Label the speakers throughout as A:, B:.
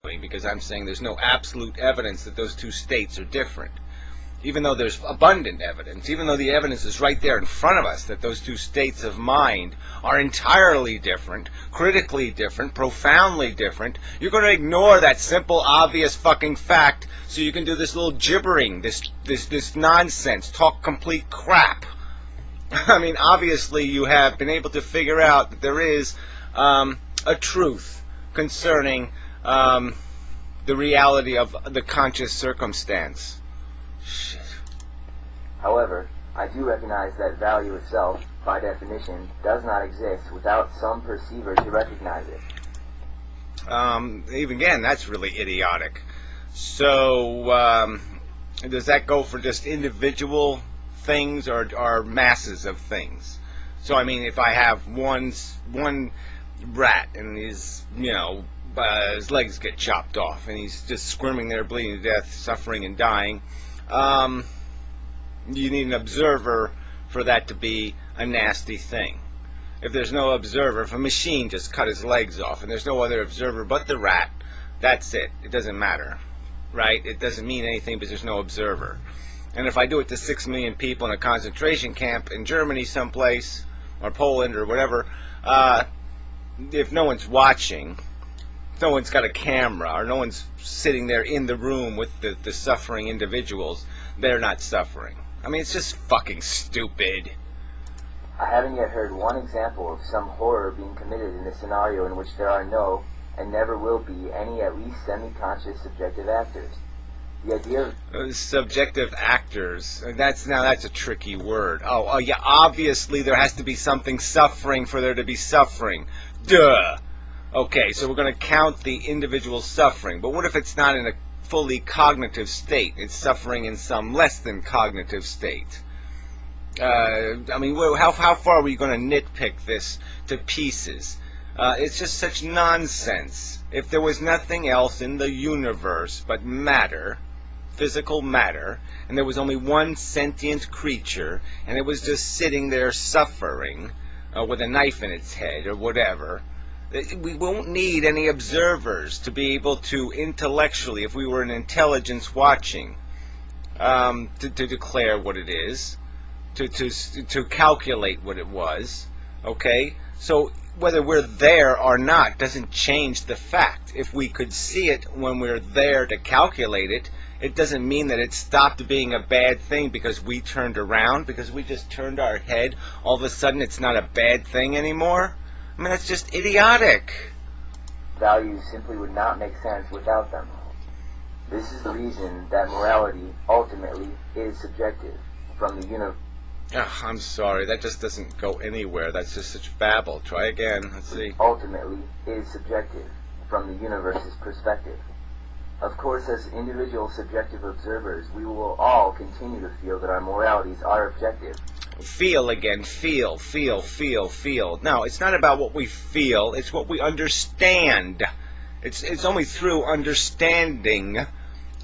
A: because I'm saying there's no absolute evidence that those two states are different. Even though there's abundant evidence, even though the evidence is right there in front of us that those two states of mind are entirely different, critically different, profoundly different, you're going to ignore that simple, obvious fucking fact so you can do this little gibbering, this nonsense, talk complete crap. I mean, obviously you have been able to figure out that there is a truth concerning the reality of the conscious circumstance. Shit.
B: However, I do recognize that value itself, by definition, does not exist without some perceiver to recognize it.
A: Even again, that's really idiotic. So, does that go for just individual things or masses of things? So, I mean, if I have one rat and his, his legs get chopped off and he's just squirming there, bleeding to death, suffering and dying, you need an observer for that to be a nasty thing. If there's no observer, if a machine just cut his legs off and there's no other observer but the rat, that's it. It doesn't matter, right? It doesn't mean anything because there's no observer. And if I do it to 6 million people in a concentration camp in Germany someplace, or Poland or whatever, if no one's watching, no one's got a camera, or no one's sitting there in the room with the suffering individuals, they're not suffering. I mean, it's just fucking stupid.
B: I haven't yet heard one example of some horror being committed in a scenario in which there are no, and never will be, any at least semi-conscious subjective actors. The idea of
A: subjective actors, that's a tricky word. Oh yeah, obviously there has to be something suffering for there to be suffering. Duh. Okay, so we're going to count the individual suffering, but what if it's not in a fully cognitive state? It's suffering in some less than cognitive state. I mean, how far are we going to nitpick this to pieces? It's just such nonsense. If there was nothing else in the universe but matter, physical matter, and there was only one sentient creature, and it was just sitting there suffering with a knife in its head or whatever, we won't need any observers to be able to intellectually, if we were an intelligence watching, to declare what it is, to calculate what it was. Okay? So whether we're there or not doesn't change the fact. If we could see it when we're there to calculate it, it doesn't mean that it stopped being a bad thing because we turned around, because we just turned our head. All of a sudden it's not a bad thing anymore. I mean, that's just idiotic.
B: Values simply would not make sense without them. This is the reason that morality ultimately is subjective from the universe.
A: I'm sorry, that just doesn't go anywhere. That's just such babble. Try again. Let's see.
B: Ultimately is subjective from the universe's perspective. Of course, as individual subjective observers, we will all continue to feel that our moralities are objective.
A: Feel again. Feel. No, it's not about what we feel. It's what we understand. It's only through understanding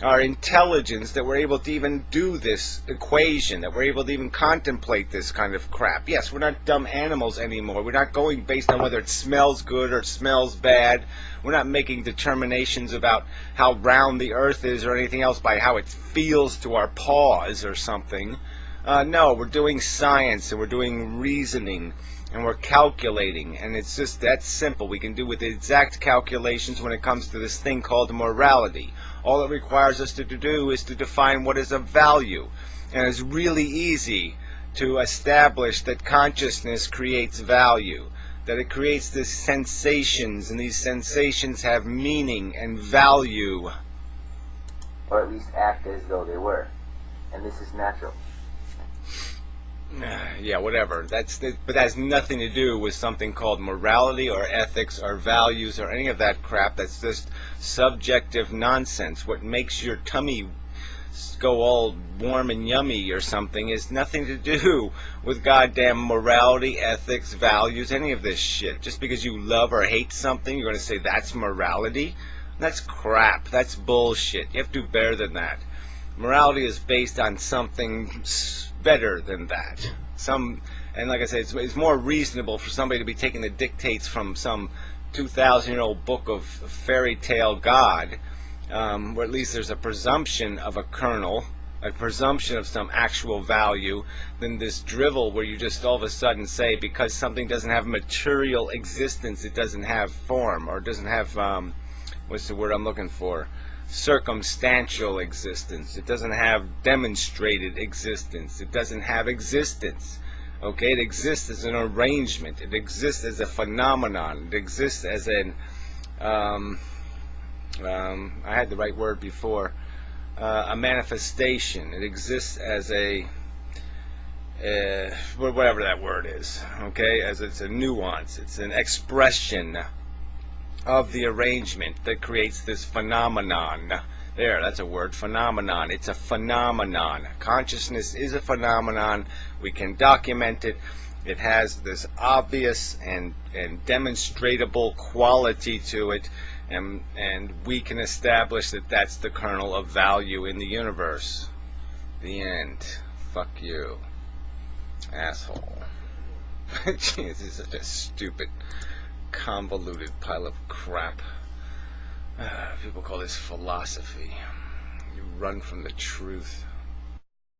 A: our intelligence that we're able to even do this equation, that we're able to even contemplate this kind of crap. Yes, we're not dumb animals anymore. We're not going based on whether it smells good or it smells bad. We're not making determinations about how round the earth is or anything else by how it feels to our paws or something. No, we're doing science and we're doing reasoning and we're calculating, and it's just that simple. We can do with exact calculations when it comes to this thing called morality. All it requires us to do is to define what is of value. And it's really easy to establish that consciousness creates value, that it creates these sensations, and these sensations have meaning and value.
B: Or at least act as though they were. And this is natural.
A: Yeah, whatever. But that has nothing to do with something called morality or ethics or values or any of that crap. That's just subjective nonsense. What makes your tummy go all warm and yummy or something is nothing to do with goddamn morality, ethics, values, any of this shit. Just because you love or hate something, you're going to say that's morality? That's crap. That's bullshit. You have to do better than that. Morality is based on something better than that. And like I said, it's more reasonable for somebody to be taking the dictates from some 2,000-year-old book of fairy tale God, where at least there's a presumption of a kernel, a presumption of some actual value, than this drivel where you just all of a sudden say because something doesn't have material existence, it doesn't have form, or doesn't have, what's the word I'm looking for? Circumstantial existence. It doesn't have demonstrated existence. It doesn't have existence. Okay, it exists as an arrangement. It exists as a phenomenon. It exists as an I had the right word before, a manifestation. It exists as a whatever that word is, okay, as it's a nuance. It's an expression of the arrangement that creates this phenomenon. There, that's a word, phenomenon. It's a phenomenon. Consciousness is a phenomenon. We can document it. It has this obvious and demonstrable quality to it, and we can establish that that's the kernel of value in the universe. The end. Fuck you, asshole. Jeez, this is such a stupid, convoluted pile of crap. People call this philosophy. You run from the truth.